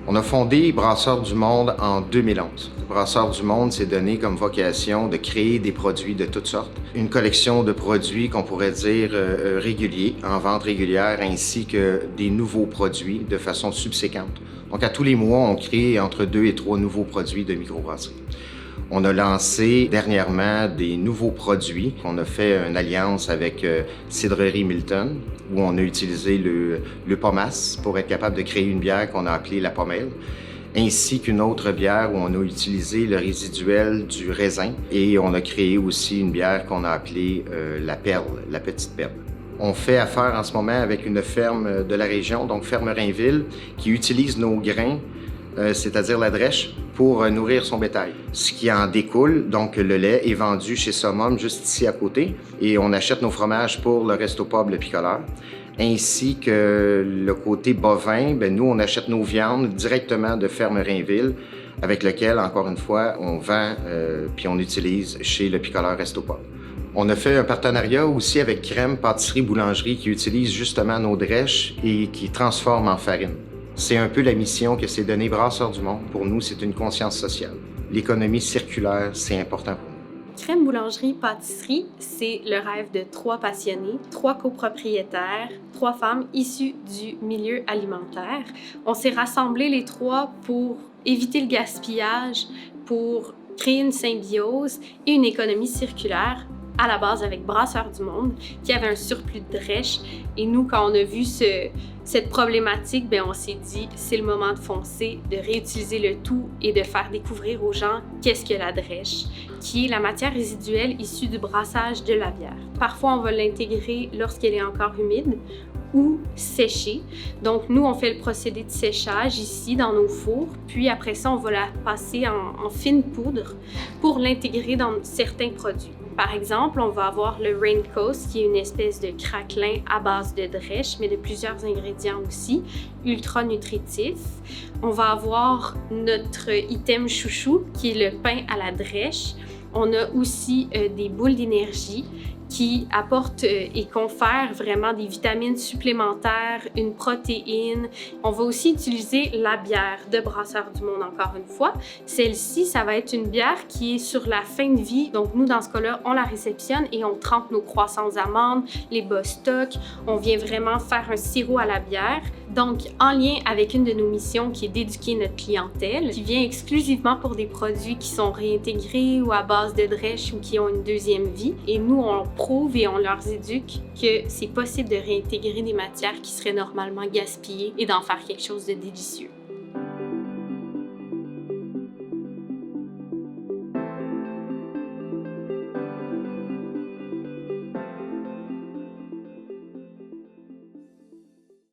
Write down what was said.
On a fondé Brasseurs du Monde en 2011. Brasseurs du Monde s'est donné comme vocation de créer des produits de toutes sortes. Une collection de produits qu'on pourrait dire réguliers, en vente régulière, ainsi que des nouveaux produits de façon subséquente. Donc à tous les mois, on crée entre 2 et 3 nouveaux produits de microbrasserie. On a lancé dernièrement des nouveaux produits. On a fait une alliance avec Cidrerie Milton, où on a utilisé le pomace pour être capable de créer une bière qu'on a appelée la pommelle, ainsi qu'une autre bière où on a utilisé le résiduel du raisin et on a créé aussi une bière qu'on a appelée la perle, la petite perle. On fait affaire en ce moment avec une ferme de la région, donc Ferme Rainville, qui utilise nos grains, c'est-à-dire la drèche, pour nourrir son bétail. Ce qui en découle, donc le lait est vendu chez Summum, juste ici à côté, et on achète nos fromages pour le Resto Pub Le Picoleur, ainsi que le côté bovin, nous on achète nos viandes directement de Ferme Rainville, avec lequel, encore une fois, on vend puis on utilise chez Le Picoleur Resto Pub. On a fait un partenariat aussi avec Crème Pâtisserie Boulangerie qui utilise justement nos drèches et qui transforme en farine. C'est un peu la mission que s'est donnée Brasseurs du Monde. Pour nous, c'est une conscience sociale. L'économie circulaire, c'est important pour nous. Crème Boulangerie Pâtisserie, c'est le rêve de 3 passionnés, 3 copropriétaires, 3 femmes issues du milieu alimentaire. On s'est rassemblés les 3 pour éviter le gaspillage, pour créer une symbiose et une économie circulaire, à la base avec Brasseurs du Monde, qui avait un surplus de drèche. Et nous, quand on a vu cette problématique, on s'est dit, c'est le moment de foncer, de réutiliser le tout et de faire découvrir aux gens qu'est-ce que la drèche, qui est la matière résiduelle issue du brassage de la bière. Parfois, on va l'intégrer lorsqu'elle est encore humide ou séchée. Donc, nous, on fait le procédé de séchage ici dans nos fours, puis après ça, on va la passer en fine poudre pour l'intégrer dans certains produits. Par exemple, on va avoir le Raincoast, qui est une espèce de craquelin à base de drèche, mais de plusieurs ingrédients aussi, ultra nutritif. On va avoir notre item chouchou, qui est le pain à la drèche. On a aussi des boules d'énergie qui apportent et confèrent vraiment des vitamines supplémentaires, une protéine. On va aussi utiliser la bière de Brasseurs du Monde encore une fois. Celle-ci, ça va être une bière qui est sur la fin de vie. Donc nous, dans ce cas-là, on la réceptionne et on trempe nos croissants amandes, les Bostock. On vient vraiment faire un sirop à la bière. Donc, en lien avec une de nos missions qui est d'éduquer notre clientèle, qui vient exclusivement pour des produits qui sont réintégrés ou à base de drèche ou qui ont une deuxième vie. Et nous, on prouve et on leur éduque que c'est possible de réintégrer des matières qui seraient normalement gaspillées et d'en faire quelque chose de délicieux.